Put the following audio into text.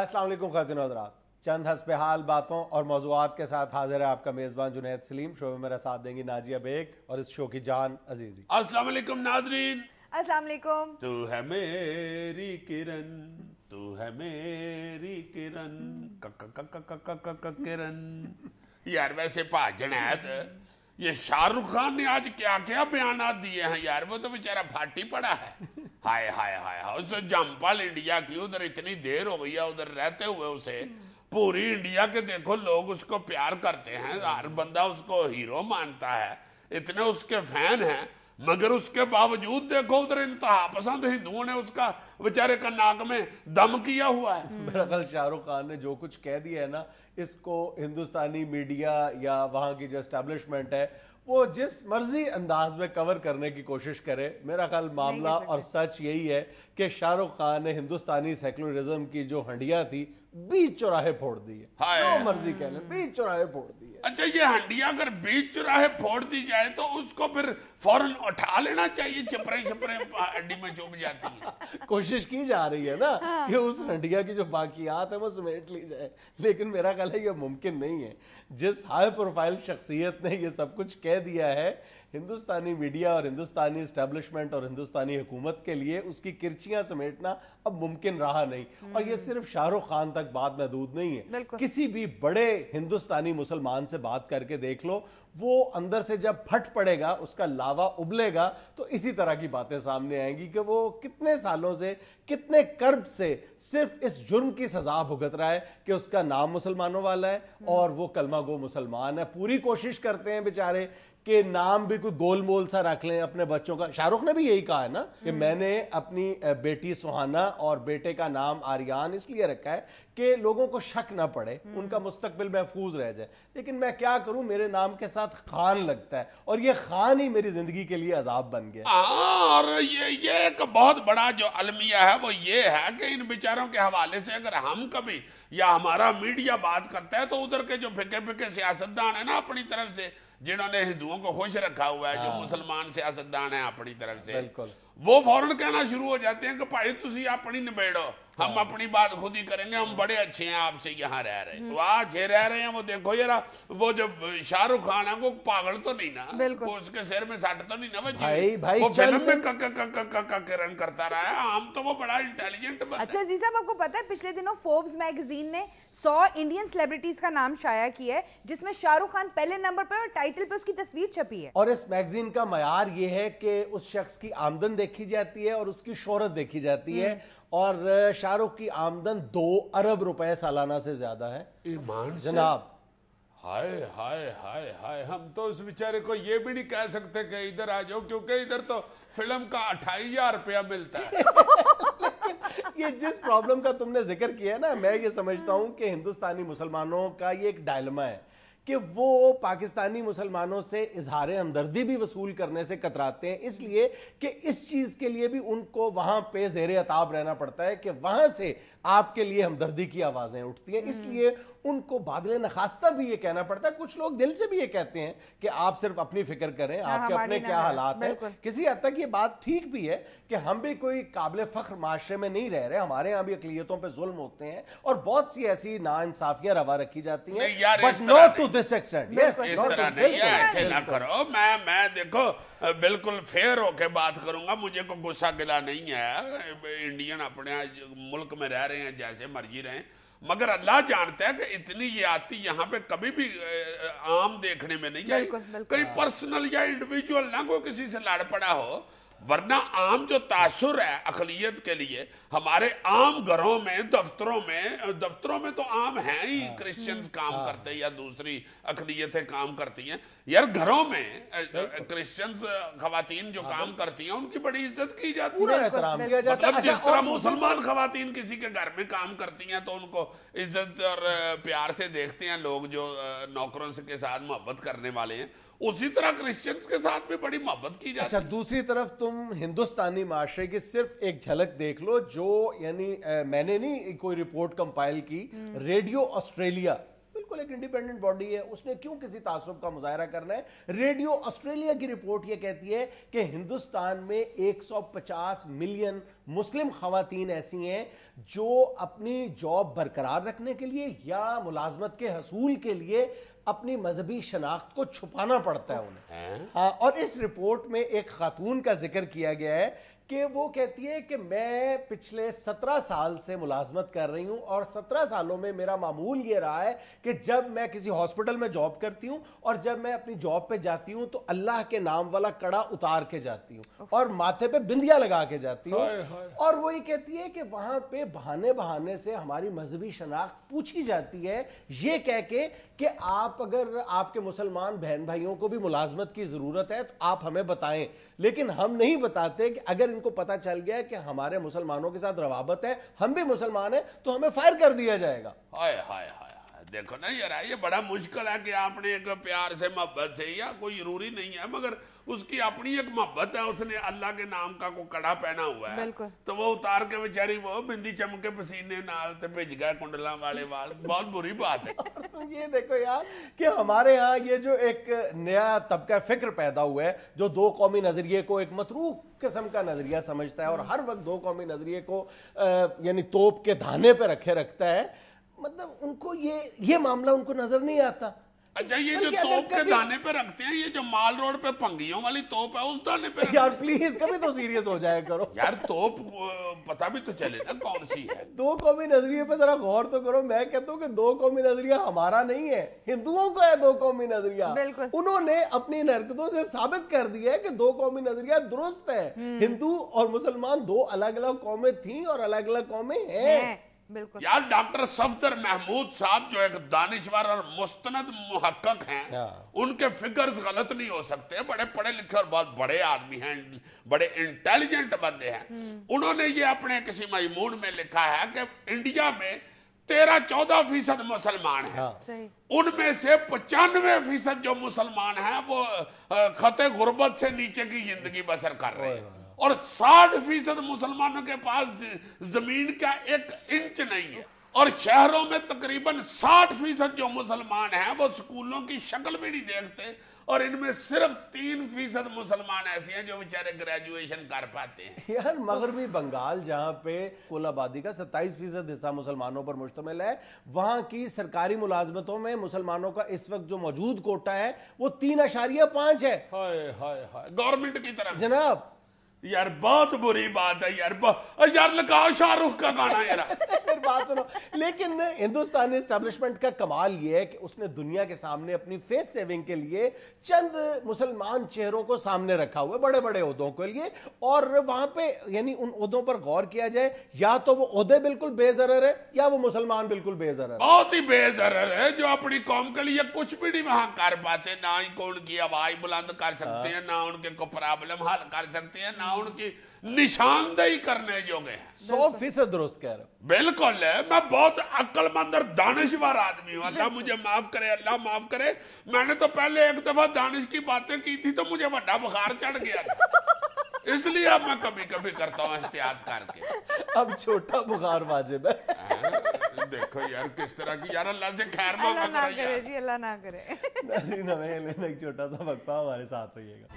अस्सलाम वालेकुम ख़ातिन और हज़रात, चंद हस्ब हाल बातों और मौज़ूआत के साथ हाजिर है आपका मेज़बान जुनैद सलीम। शो में मेरा साथ देंगी नाजिया बेग और इस शो की जान अजीज़ी। अस्सलाम वालेकुम नाज़रीन। अस्सलाम वालेकुम। तू है मेरी किरण, तू है मेरी किरण, किरण। यार वैसे जुनैद, ये शाहरुख खान ने आज क्या क्या बयानात दिए हैं यार, वो तो बेचारा फाटी पड़ा है। हाय हाय हाय हाय, उसे जमपल इंडिया की उधर इतनी देर हो गई है, उधर रहते हुए उसे पूरी इंडिया के देखो लोग उसको प्यार करते हैं, हर बंदा उसको हीरो मानता है, इतने उसके फैन हैं, मगर उसके बावजूद देखो उधर इंतहा पसंद हिंदुओं ने उसका बेचारे का नाक में दम किया हुआ है। मेरा ख्याल शाहरुख खान ने जो कुछ कह दिया है ना, इसको हिंदुस्तानी मीडिया या वहाँ की जो एस्टेब्लिशमेंट है वो जिस मर्जी अंदाज में कवर करने की कोशिश करे, मेरा ख्याल मामला और सच यही है कि शाहरुख खान ने हिंदुस्तानी सेकुलरिज्म की जो हंडिया थी बीच चौराहे फोड़ दी है। जो मर्जी कह लें, बीच चौराहे फोड़ दी है। अच्छा, ये हंडिया अगर बीच चौराहे फोड़ दी जाए तो उसको फिर फौरन उठा लेना चाहिए, चपरे चपरे हड्डी में चुभ जाती है। कोशिश की जा रही है ना कि उस हंडिया की जो बाकियात है वो समेट ली जाए, लेकिन मेरा ख्याल है ये मुमकिन नहीं है। जिस हाई प्रोफाइल शख्सियत ने ये सब कुछ कह दिया है, हिंदुस्तानी मीडिया और हिंदुस्तानी एस्टेब्लिशमेंट और हिंदुस्तानी हुकूमत के लिए उसकी किरचियां समेटना अब मुमकिन रहा नहीं। और ये सिर्फ शाहरुख खान तक बात महदूद नहीं है, किसी भी बड़े हिंदुस्तानी मुसलमान से बात करके देख लो, वो अंदर से जब फट पड़ेगा, उसका लावा उबलेगा, तो इसी तरह की बातें सामने आएंगी कि वो कितने सालों से, कितने कर्ब से सिर्फ इस जुर्म की सजा भुगत रहा है कि उसका नाम मुसलमानों वाला है और वो कलमा गो मुसलमान है। पूरी कोशिश करते हैं बेचारे कि नाम भी कोई गोल मोल सा रख लें अपने बच्चों का। शाहरुख ने भी यही कहा है ना कि मैंने अपनी बेटी सुहाना और बेटे का नाम आर्यान इसलिए रखा है कि लोगों को शक ना पड़े, उनका मुस्तकबिल महफूज रह जाए। लेकिन मैं क्या करूं, मेरे नाम के साथ खान लगता है और ये खान ही मेरी जिंदगी के लिए अजाब बन गया। और ये एक बहुत बड़ा जो अलमिया है वो ये है कि इन बेचारों के हवाले से अगर हम कभी या हमारा मीडिया बात करता है तो उधर के जो फिके फिके सियासतदान है ना अपनी तरफ से, जिन्होंने हिंदुओं को खुश रखा हुआ है, जो मुसलमान सियासतदान है अपनी तरफ से, वो फौरन कहना शुरू हो जाते हैं कि भाई तुसी अपनी निबेड़ो, हम अपनी बात खुद ही करेंगे, हम बड़े अच्छे हैं, आपसे यहाँ रह रहे हैं। वहाँ अच्छे रह रहे हैं, वो देखो यार, वो जो शाहरुख खान है वो पागल तो नहीं ना, वो उसके सिर में सट तो नहीं ना, वो फिल्म में किरण करता रहा है, हम तो वो बड़ा इंटेलिजेंट बंदा। अच्छा जी साहब, आपको पता है पिछले दिनों फोर्ब्स मैगजीन ने 100 इंडियन सेलिब्रिटीज का नाम शाया किया है, जिसमें शाहरुख खान पहले नंबर पर और टाइटल पे उसकी तस्वीर छपी है। और इस मैगजीन का मयार ये है कि उस शख्स की आमदन देखी जाती है और उसकी शोहरत देखी जाती है, और शाहरुख की आमदन 2 अरब रुपए सालाना से ज्यादा है। ईमान जनाब, हाय हाय हाय हाय, हम तो उस बेचारे को ये भी नहीं कह सकते कि इधर आ जाओ, क्योंकि इधर तो फिल्म का 28,000 रुपया मिलता है। ये जिस प्रॉब्लम का तुमने जिक्र किया है ना, मैं ये समझता हूं कि हिंदुस्तानी मुसलमानों का ये एक डायलमा है कि वो पाकिस्तानी मुसलमानों से इजहार हमदर्दी भी वसूल करने से कतराते हैं, इसलिए कि इस चीज के लिए भी उनको वहां पे ज़ेरे अताब रहना पड़ता है कि वहां से आपके लिए हमदर्दी की आवाजें उठती हैं, इसलिए उनको बादल नखास्ता भी ये कहना पड़ता है। कुछ लोग दिल से भी ये कहते हैं कि आप सिर्फ अपनी फिक्र करें, आपके अपने क्या हालात हैं। किसी हद तक ये बात ठीक भी है कि हम भी कोई काबिल फख्र माशरे में नहीं रह रहे, हमारे यहाँ भी अकलियतों पे जुल्म होते हैं और बहुत सी ऐसी नाइंसाफियां रवा रखी जाती हैं, but not to this extent. इस तरह नहीं, ऐसे ना करो। मैं देखो बिल्कुल फेयर होके बात करूंगा, मुझे को गुस्सा गिला नहीं है। इंडियन अपने मुल्क में रह रहे हैं, जैसे मर्जी रहें, मगर अल्लाह जानता है कि इतनी ये आती यहाँ पे कभी भी आम देखने में नहीं आई। कहीं पर्सनल या इंडिविजुअल ना कोई किसी से लड़ पड़ा हो, वरना आम जो तासुर है अकलियत के लिए हमारे आम घरों में, दफ्तरों में तो आम हैं ही, क्रिश्चियंस काम करते हैं या दूसरी अकलियतें काम करती हैं। यार घरों में क्रिश्चियंस खवातीन जो काम करती हैं उनकी बड़ी इज्जत की जाती है, मतलब जिस तरह मुसलमान खवातीन किसी के घर में काम करती हैं तो उनको इज्जत और प्यार से देखते हैं लोग जो नौकरों के साथ मोहब्बत करने वाले हैं, उसी तरह क्रिश्चियंस के साथ भी बड़ी मोहब्बत की जाती है। अच्छा, दूसरी तरफ तुम हिंदुस्तानी माशरे की सिर्फ एक झलक देख लो, जो यानी मैंने नहीं कोई रिपोर्ट कंपाइल की, रेडियो ऑस्ट्रेलिया बिल्कुल एक इंडिपेंडेंट बॉडी है, उसने क्यों किसी तासुब का मुजाहरा करना है। रेडियो ऑस्ट्रेलिया की रिपोर्ट ये कहती है कि हिंदुस्तान में 150 मिलियन मुस्लिम खवातीन ऐसी हैं जो अपनी जॉब बरकरार रखने के लिए या मुलाजमत के हसूल के लिए अपनी मजहबी शनाख्त को छुपाना पड़ता है उन्हें। हाँ, और इस रिपोर्ट में एक खातून का जिक्र किया गया है कि वो कहती है कि मैं पिछले 17 साल से मुलाजमत कर रही हूं और 17 सालों में मेरा मामूल ये रहा है कि जब मैं किसी हॉस्पिटल में जॉब करती हूं और जब मैं अपनी जॉब पे जाती हूं तो अल्लाह के नाम वाला कड़ा उतार के जाती हूं और माथे पे बिंदिया लगा के जाती हूं। और वो ये कहती है कि वहां पे बहाने बहाने से हमारी मजहबी शनाख्त पूछी जाती है, ये कह के कि आप अगर आपके मुसलमान बहन भाइयों को भी मुलाजमत की जरूरत है तो आप हमें बताएं, लेकिन हम नहीं बताते कि अगर इनको पता चल गया कि हमारे मुसलमानों के साथ रवाबत है, हम भी मुसलमान हैं, तो हमें फायर कर दिया जाएगा। हाय हाय हाय, देखो ना यार, ये बड़ा मुश्किल है कि आपने एक प्यार से मोहब्बत से, या कोई जरूरी नहीं है मगर उसकी अपनी एक मोहब्बत है, उसने अल्लाह के नाम का को कड़ा पहना हुआ है, तो वो उतार के बेचारी वो बिंदी चमके पसीने नाल ते भिज गए कुंडला वाले वाल, बहुत बुरी बात है। तो ये देखो यार कि हमारे यहाँ ये जो एक नया तबका फिक्र पैदा हुआ है जो दो कौमी नजरिए को एक मतरूक किस्म का नजरिया समझता है और हर वक्त दो कौमी नजरिए को यानी तोप के धाने पे रखे रखता है, मतलब उनको ये मामला उनको नजर नहीं आता। अच्छा, ये जो तोप के दाने पे रखते हैं, ये जो माल रोड पे पंगियों वाली तोप है उस दाने पे यार प्लीज कभी तो सीरियस हो जाया करो यार, तोप पता भी तो चले ना कौन सी है। दो कौमी नजरिए पे जरा गौर तो करो। मैं कहता हूँ कि दो कौमी नजरिया हमारा नहीं है, हिंदुओं का है दो कौमी नजरिया। उन्होंने अपनी हरकतों से साबित कर दिया है कि दो कौमी नजरिया दुरुस्त है। हिंदू और मुसलमान दो अलग अलग कौमें थी और अलग अलग कौमें हैं। बिल्कुल यार, डॉक्टर सफदर महमूद साहब जो एक दानिशवर और मुस्तनद मुहक्कक हैं, उनके फिगर्स गलत नहीं हो सकते, बड़े पढ़े लिखे और बहुत बड़े आदमी हैं, बड़े इंटेलिजेंट बंदे हैं। उन्होंने ये अपने किसी मजमून में लिखा है कि इंडिया में 13-14% मुसलमान हैं, उनमें से 95% जो मुसलमान हैं वो खते गुर्बत से नीचे की जिंदगी बसर कर रहे हैं और 60% मुसलमानों के पास जमीन का 1 इंच नहीं है और शहरों में तकरीबन 60% जो मुसलमान हैं वो स्कूलों की शक्ल भी नहीं देखते और इनमें सिर्फ 3% मुसलमान ऐसे हैं जो बेचारे ग्रेजुएशन कर पाते हैं। यार मगरबी बंगाल जहां पे कुल आबादी का 27% हिस्सा मुसलमानों पर मुश्तमिल है, वहां की सरकारी मुलाजमतों में मुसलमानों का इस वक्त जो मौजूद कोटा है वो 3.5 है। हाय हाय हाय, गवर्नमेंट की तरफ जनाब। यार बहुत बुरी बात है यार, यार लगाओ शाहरुख का गाना यार। बात सुनो, लेकिन हिंदुस्तानी एस्टैब्लिशमेंट का कमाल ये है कि उसने दुनिया के सामने अपनी फेस सेविंग के लिए चंद मुसलमान चेहरों को सामने रखा हुआ है बड़े बड़े ओहदों के लिए, और वहां पे यानी उन ओहदों पर गौर किया जाए, या तो वो ओहदे बिल्कुल बेजरर है या वो मुसलमान बिल्कुल बेजरर है। बहुत ही बेजरर है जो अपनी कौम के लिए कुछ भी नहीं वहां कर पाते, ना ही को उनकी आवाज बुलंद कर सकते हैं, ना उनके को प्रॉब्लम हल कर सकते हैं, ना उनकी निशानदेही करने जोगे हैं। 100% दुरुस्त कह रहे हो। बिल्कुल है, मैं बहुत अक्लमंद और दानिशवर आदमी हूँ, अल्लाह मुझे माफ करे, अल्लाह माफ करे। मैंने तो पहले एक दफा दानिश की बातें की थी तो मुझे बड़ा बुखार चढ़ गया था, इसलिए अब मैं कभी कभी करता हूँ एहतियात करके। अब छोटा बुखार वाजिब है। देखो यार किस तरह की, यार अल्लाह से खैर अल्लाह ना करे जी, अल्लाह ना करे। नाज़रीन, हमें एक छोटा सा वक्फा, हमारे साथ रहिएगा।